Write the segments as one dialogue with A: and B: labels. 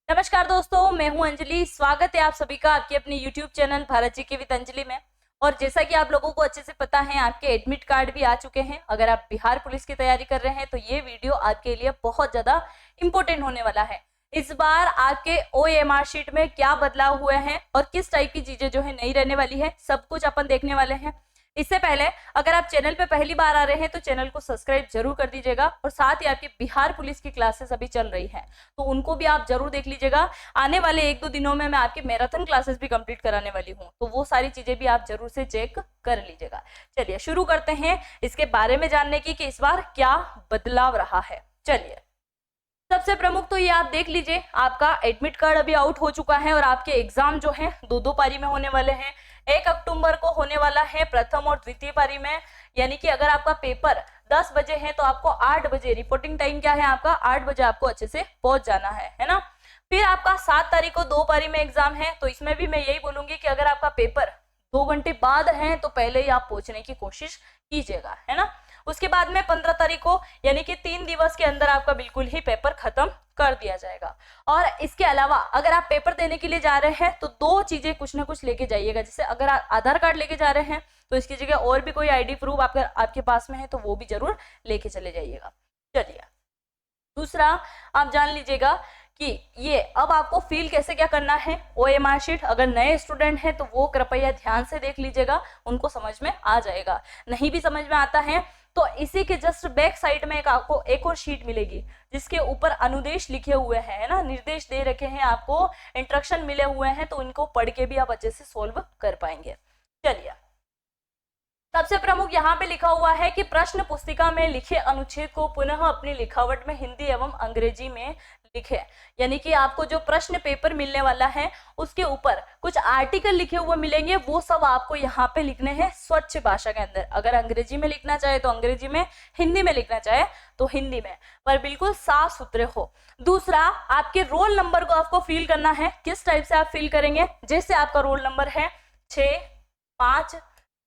A: नमस्कार दोस्तों, मैं हूं अंजलि। स्वागत है आप सभी का आपके अपने YouTube चैनल भारत जी के विद अंजलि में। और जैसा कि आप लोगों को अच्छे से पता है, आपके एडमिट कार्ड भी आ चुके हैं। अगर आप बिहार पुलिस की तैयारी कर रहे हैं तो ये वीडियो आपके लिए बहुत ज्यादा इंपॉर्टेंट होने वाला है। इस बार आपके OMR शीट में क्या बदलाव हुए हैं और किस टाइप की चीजें जो है नहीं रहने वाली है, सब कुछ अपन देखने वाले हैं। इससे पहले अगर आप चैनल पे पहली बार आ रहे हैं तो चैनल को सब्सक्राइब जरूर कर दीजिएगा और साथ ही आपकी बिहार पुलिस की क्लासेस अभी चल रही हैं तो उनको भी आप जरूर देख लीजिएगा। आने वाले 1-2 दिनों में मैं आपकी मैराथन क्लासेस भी कंप्लीट कराने वाली हूँ, तो वो सारी चीजें भी आप जरूर से चेक कर लीजिएगा। चलिए शुरू करते हैं इसके बारे में जानने की कि इस बार क्या बदलाव रहा है। चलिए, सबसे प्रमुख तो ये आप देख लीजिए, आपका एडमिट कार्ड अभी आउट हो चुका है और आपके एग्जाम जो है दो पारी में होने वाले हैं। 1 अक्टूबर को होने वाला है प्रथम और द्वितीय पारी में, यानी कि अगर आपका पेपर 10 बजे है तो आपको 8 बजे रिपोर्टिंग टाइम क्या है आपका 8 बजे आपको अच्छे से पहुंच जाना है ना। फिर आपका 7 तारीख को 2 पारी में एग्जाम है, तो इसमें भी मैं यही बोलूंगी कि अगर आपका पेपर 2 घंटे बाद है तो पहले ही आप पहुंचने की कोशिश कीजिएगा, है ना। उसके बाद में 15 तारीख को यानी कि 3 दिवस के अंदर आपका बिल्कुल ही पेपर खत्म कर दिया जाएगा। और इसके अलावा अगर आप पेपर देने के लिए जा रहे हैं तो 2 चीजें कुछ ना कुछ लेके जाइएगा। जैसे अगर आप आधार कार्ड लेके जा रहे हैं तो इसकी जगह और भी कोई आईडी प्रूफ आपके पास में है तो वो भी जरूर लेके चले जाइएगा। चलिए, दूसरा आप जान लीजिएगा कि ये अब आपको फील कैसे क्या करना है। OMR शीट अगर नए स्टूडेंट हैं तो वो कृपया ध्यान से देख लीजिएगा, उनको समझ में आ जाएगा। नहीं भी समझ में आता है तो इसी के जस्ट बैक साइड में आपको एक और शीट मिलेगी जिसके ऊपर अनुदेश लिखे हुए हैं, है ना, निर्देश दे रखे हैं, आपको इंस्ट्रक्शन मिले हुए हैं, तो इनको पढ़ के भी आप अच्छे से सोल्व कर पाएंगे। चलिए, सबसे प्रमुख यहाँ पे लिखा हुआ है कि प्रश्न पुस्तिका में लिखे अनुच्छेद को पुनः अपनी लिखावट में हिंदी एवं अंग्रेजी में लिखे। यानी कि आपको जो प्रश्न पेपर मिलने वाला है उसके ऊपर कुछ आर्टिकल लिखे हुए मिलेंगे, वो सब आपको यहाँ पे लिखने हैं स्वच्छ भाषा के अंदर। अगर अंग्रेजी में लिखना चाहे तो अंग्रेजी में, हिंदी में लिखना चाहे तो हिंदी में, पर बिल्कुल साफ सुथरे हो। दूसरा, आपके रोल नंबर को आपको फिल करना है। किस टाइप से आप फिल करेंगे? जैसे आपका रोल नंबर है 6 5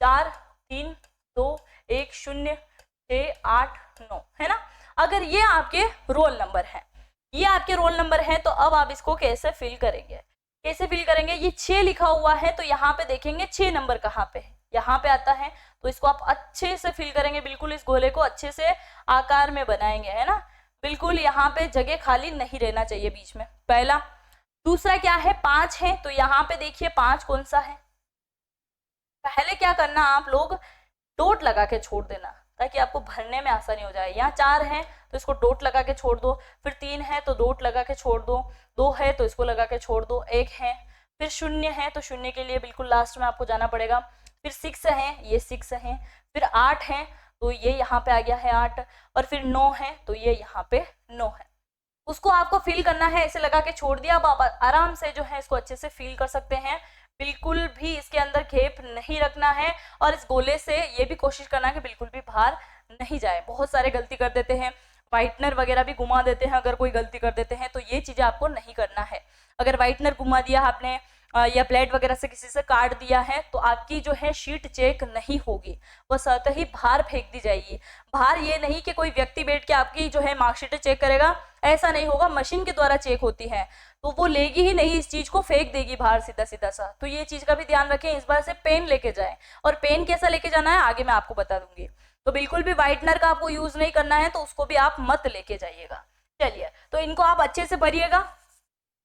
A: 4 3 2 1 0 6 8 9, है ना। अगर ये आपके रोल नंबर है, ये आपके रोल नंबर है, तो अब आप इसको कैसे फिल करेंगे? कैसे फिल करेंगे? ये 6 लिखा हुआ है तो यहाँ पे देखेंगे 6 नंबर कहाँ पे है, यहाँ पे आता है, तो इसको आप अच्छे से फिल करेंगे। बिल्कुल इस गोले को अच्छे से आकार में बनाएंगे, है ना। बिल्कुल यहाँ पे जगह खाली नहीं रहना चाहिए बीच में, पहला। दूसरा क्या है, 5 है तो यहाँ पे देखिए 5 कौन सा है। पहले क्या करना, आप लोग डॉट लगा के छोड़ देना ताकि आपको भरने में आसानी हो जाए। यहाँ 4 है तो इसको डॉट लगा के छोड़ दो, फिर 3 है तो डॉट लगा के छोड़ दो, 2 है तो इसको लगा के छोड़ दो, 1 है, फिर 0 है तो 0 के लिए बिल्कुल लास्ट में आपको जाना पड़ेगा, फिर 6 है, ये 6 है, फिर 8 है तो ये यहाँ पे आ गया है 8, और फिर 9 है तो ये यहाँ पे 9 है। उसको आपको फिल करना है, ऐसे लगा के छोड़ दिया। अब आप आराम से जो है इसको अच्छे से फिल कर सकते हैं। बिल्कुल भी इसके अंदर घेप नहीं रखना है और इस गोले से ये भी कोशिश करना है कि बिल्कुल भी बाहर नहीं जाए। बहुत सारे गलती कर देते हैं, व्हाइटनर वगैरह भी घुमा देते हैं, अगर कोई गलती कर देते हैं तो ये चीजें आपको नहीं करना है। अगर व्हाइटनर घुमा दिया आपने या प्लेट वगैरह से किसी से काट दिया है तो आपकी जो है शीट चेक नहीं होगी, वो स्वतः ही बाहर फेंक दी जाएगी। बाहर ये नहीं कि कोई व्यक्ति बैठ के आपकी जो है मार्कशीट चेक करेगा, ऐसा नहीं होगा, मशीन के द्वारा चेक होती है, तो वो लेगी ही नहीं, इस चीज को फेंक देगी बाहर सीधा सीधा सा। तो ये चीज का भी ध्यान रखें। इस बार से पेन लेके जाएं, और पेन कैसा लेके जाना है आगे मैं आपको बता दूंगी। तो बिल्कुल भी व्हाइटनर का आपको यूज नहीं करना है, तो उसको भी आप मत लेके जाइएगा। चलिए, तो इनको आप अच्छे से भरिएगा।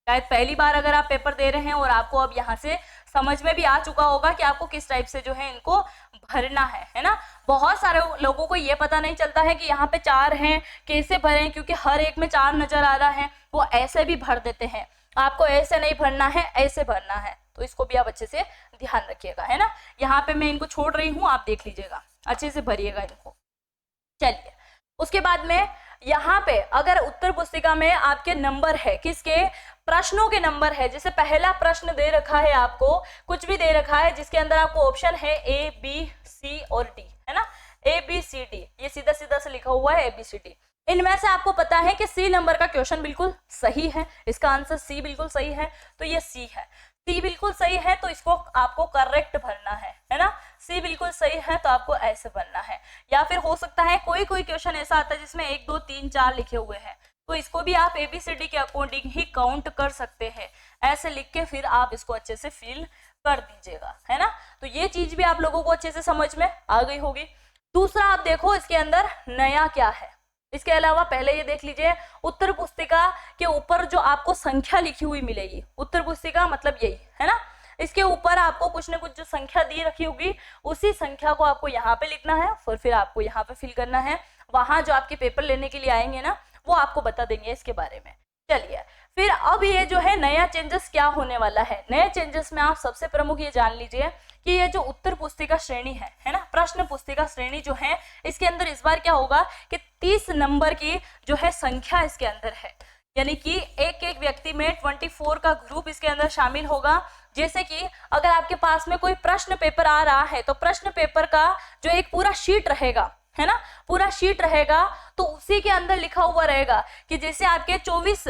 A: शायद पहली बार अगर आप पेपर दे रहे हैं और आपको अब यहाँ से समझ में भी आ चुका होगा कि आपको किस टाइप से जो है इनको भरना है ना। बहुत सारे लोगों को ये पता नहीं चलता है कि यहाँ पे 4 हैं, कैसे भरें, क्योंकि हर एक में 4 नजर आ रहा है, वो ऐसे भी भर देते हैं। आपको ऐसे नहीं भरना है, ऐसे भरना है, तो इसको भी आप अच्छे से ध्यान रखिएगा, है ना। यहाँ पे मैं इनको छोड़ रही हूँ, आप देख लीजिएगा, अच्छे से भरिएगा इनको। चलिए, उसके बाद में यहाँ पे अगर उत्तर पुस्तिका में आपके नंबर है, किसके, प्रश्नों के नंबर है। जैसे पहला प्रश्न दे रखा है आपको, कुछ भी दे रखा है जिसके अंदर आपको ऑप्शन है A B C और D, है ना, ABCD, ये सीधा सीधा से लिखा हुआ है ABCD। इनमें से आपको पता है कि C नंबर का क्वेश्चन बिल्कुल सही है, इसका आंसर C बिल्कुल सही है, तो ये C है। C बिल्कुल सही है तो इसको आपको करेक्ट भरना है ना। C बिल्कुल सही है तो आपको ऐसे भरना है। या फिर हो सकता है कोई कोई क्वेश्चन ऐसा आता है जिसमें 1 2 3 4 लिखे हुए हैं, तो इसको भी आप ABCD के अकॉर्डिंग ही काउंट कर सकते हैं। ऐसे लिख के फिर आप इसको अच्छे से फिल कर दीजिएगा, है ना। तो ये चीज भी आप लोगों को अच्छे से समझ में आ गई होगी। दूसरा आप देखो इसके अंदर नया क्या है। इसके अलावा पहले ये देख लीजिए, उत्तर पुस्तिका के ऊपर जो आपको संख्या लिखी हुई मिलेगी, उत्तर पुस्तिका मतलब यही है ना, इसके ऊपर आपको कुछ ना कुछ जो संख्या दी रखी होगी उसी संख्या को आपको यहाँ पे लिखना है और फिर आपको यहाँ पे फिल करना है। वहां जो आपके पेपर लेने के लिए आएंगे ना, वो आपको बता देंगे इसके बारे में। चलिए फिर अब ये जो है नया चेंजेस क्या होने वाला है। नए चेंजेस में आप सबसे प्रमुख ये जान लीजिए कि ये जो उत्तर पुस्तिका श्रेणी है ना, प्रश्न पुस्तिका श्रेणी जो है, इसके अंदर इस बार क्या होगा कि 30 नंबर की जो है संख्या इसके अंदर है, यानी कि एक एक व्यक्ति में 24 का ग्रुप इसके अंदर शामिल होगा। जैसे कि अगर आपके पास में कोई प्रश्न पेपर आ रहा है तो प्रश्न पेपर का जो एक पूरा शीट रहेगा, है ना, पूरा शीट रहेगा, तो उसी के अंदर लिखा हुआ रहेगा कि जैसे आपके 24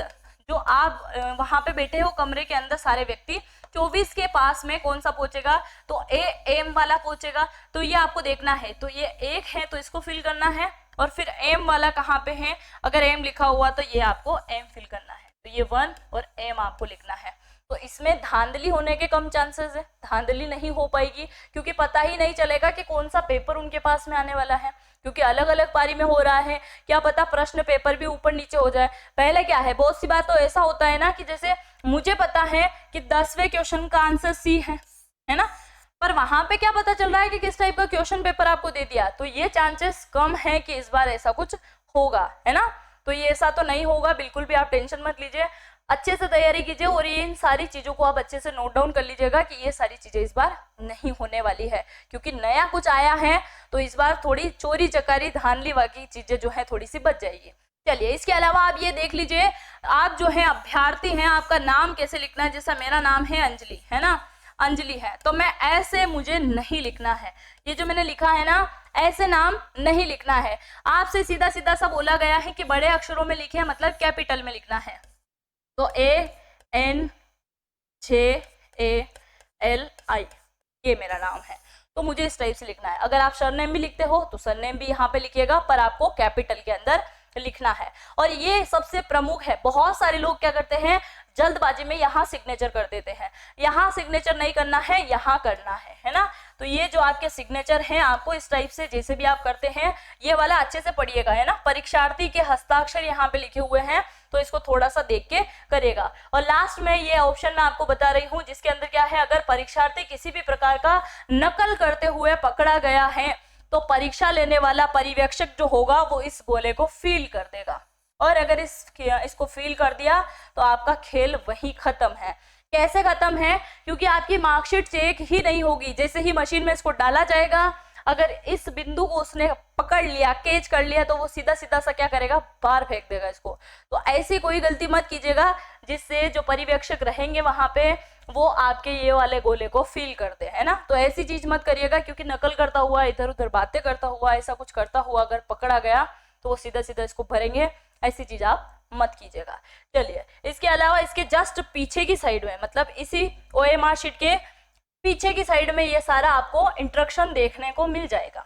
A: जो आप वहां पे बैठे हो कमरे के अंदर सारे व्यक्ति, 24 के पास में कौन सा पहुंचेगा, तो एम वाला पहुंचेगा। तो ये आपको देखना है, तो ये एक है तो इसको फिल करना है, और फिर एम वाला कहाँ पे है, अगर एम लिखा हुआ तो ये आपको एम फिल करना है, तो ये 1 और एम आपको लिखना है। तो इसमें धांधली होने के कम चांसेस है, धांधली नहीं हो पाएगी क्योंकि पता ही नहीं चलेगा कि कौन सा पेपर उनके पास में आने वाला है, क्योंकि अलग अलग पारी में हो रहा है। क्या पता प्रश्न पेपर भी ऊपर नीचे हो जाए। पहले क्या है, बहुत सी बार तो ऐसा होता है ना कि जैसे मुझे पता है कि 10वें क्वेश्चन का आंसर सी है ना, पर वहां पे क्या पता चल रहा है कि किस टाइप का क्वेश्चन पेपर आपको दे दिया। तो ये चांसेस कम है कि इस बार ऐसा कुछ होगा, है ना। तो ये ऐसा तो नहीं होगा, बिल्कुल भी आप टेंशन मत लीजिए, अच्छे से तैयारी कीजिए और ये इन सारी चीजों को आप अच्छे से नोट डाउन कर लीजिएगा कि ये सारी चीजें इस बार नहीं होने वाली है, क्योंकि नया कुछ आया है तो इस बार थोड़ी चोरी चकारी धांधली वाली चीजें जो है थोड़ी सी बच जाएगी। चलिए इसके अलावा आप ये देख लीजिए, आप जो है अभ्यर्थी हैं, आपका नाम कैसे लिखना है। जैसा मेरा नाम है अंजलि, है ना, अंजलि है, तो मैं ऐसे मुझे नहीं लिखना है, ये जो मैंने लिखा है ना ऐसे नाम नहीं लिखना है। आपसे सीधा सीधा सा बोला गया है कि बड़े अक्षरों में लिखे, मतलब कैपिटल में लिखना है। तो ANJALI ये मेरा नाम है, तो मुझे इस टाइप से लिखना है। अगर आप सरनेम भी लिखते हो तो सरनेम भी यहाँ पे लिखिएगा, पर आपको कैपिटल के अंदर लिखना है। और ये सबसे प्रमुख है, बहुत सारे लोग क्या करते हैं जल्दबाजी में यहाँ सिग्नेचर कर देते हैं, यहाँ सिग्नेचर नहीं करना है, यहाँ करना है ना। तो ये जो आपके सिग्नेचर हैं आपको इस टाइप से जैसे भी आप करते हैं ये वाला अच्छे से पढ़िएगा, है ना। परीक्षार्थी के हस्ताक्षर यहाँ पे लिखे हुए हैं तो इसको थोड़ा सा देख के करिएगा। और लास्ट में ये ऑप्शन मैं आपको बता रही हूँ जिसके अंदर क्या है, अगर परीक्षार्थी किसी भी प्रकार का नकल करते हुए पकड़ा गया है तो परीक्षा लेने वाला पर्यवेक्षक जो होगा वो इस गोले को फील कर देगा, और अगर इसको फील कर दिया तो आपका खेल वहीं खत्म है। कैसे खत्म है, क्योंकि आपकी मार्कशीट चेक ही नहीं होगी, जैसे ही मशीन में इसको डाला जाएगा अगर इस बिंदु को उसने पकड़ लिया, कैच कर लिया, तो वो सीधा सीधा सा क्या करेगा, बाहर फेंक देगा इसको। तो ऐसी कोई गलती मत कीजिएगा जिससे जो पर्यवेक्षक रहेंगे वहां पे वो आपके ये वाले गोले को फील करते हैं ना। तो ऐसी चीज मत करिएगा, क्योंकि नकल करता हुआ, इधर उधर बातें करता हुआ, ऐसा कुछ करता हुआ अगर पकड़ा गया तो वो सीधा सीधा इसको भरेंगे, ऐसी चीज आप मत कीजिएगा। चलिए इसके अलावा इसके जस्ट पीछे की साइड में, मतलब इसी OMR शीट के पीछे की साइड में ये सारा आपको इंस्ट्रक्शन देखने को मिल जाएगा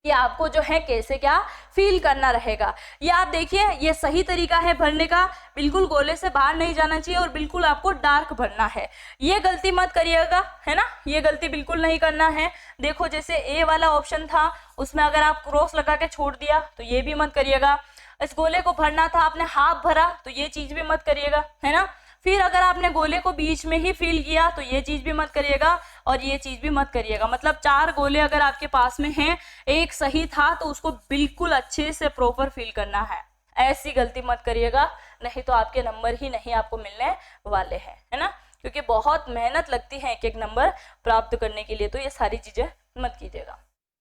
A: कि आपको जो है कैसे क्या फील करना रहेगा। ये आप देखिए, ये सही तरीका है भरने का, बिल्कुल गोले से बाहर नहीं जाना चाहिए और बिल्कुल आपको डार्क भरना है। ये गलती मत करिएगा, है ना, ये गलती बिल्कुल नहीं करना है। देखो जैसे ए वाला ऑप्शन था उसमें अगर आप क्रॉस लगा के छोड़ दिया तो ये भी मत करिएगा। इस गोले को भरना था, आपने हाफ भरा तो ये चीज भी मत करिएगा, है ना। फिर अगर आपने गोले को बीच में ही फिल किया तो ये चीज भी मत करिएगा और ये चीज भी मत करिएगा। मतलब 4 गोले अगर आपके पास में हैं, एक सही था तो उसको बिल्कुल अच्छे से प्रॉपर फिल करना है। ऐसी गलती मत करिएगा, नहीं तो आपके नंबर ही नहीं आपको मिलने वाले हैं, है ना, क्योंकि बहुत मेहनत लगती है एक एक नंबर प्राप्त करने के लिए। तो ये सारी चीजें मत कीजिएगा।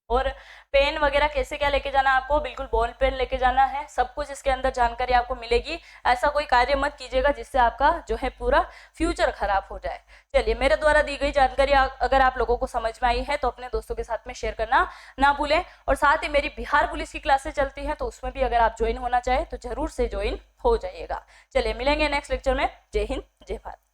A: और पेन वगैरह कैसे क्या लेके जाना है आपको, बिल्कुल बॉल पेन लेके जाना है, सब कुछ इसके अंदर जानकारी आपको मिलेगी। ऐसा कोई कार्य मत कीजिएगा जिससे आपका जो है पूरा फ्यूचर खराब हो जाए। चलिए मेरे द्वारा दी गई जानकारी अगर आप लोगों को समझ में आई है तो अपने दोस्तों के साथ में शेयर करना ना भूलें। और साथ ही मेरी बिहार पुलिस की क्लासेस चलती हैं तो उसमें भी अगर आप ज्वाइन होना चाहें तो जरूर से ज्वाइन हो जाइएगा। चलिए मिलेंगे नेक्स्ट लेक्चर में। जय हिंद, जय भारत।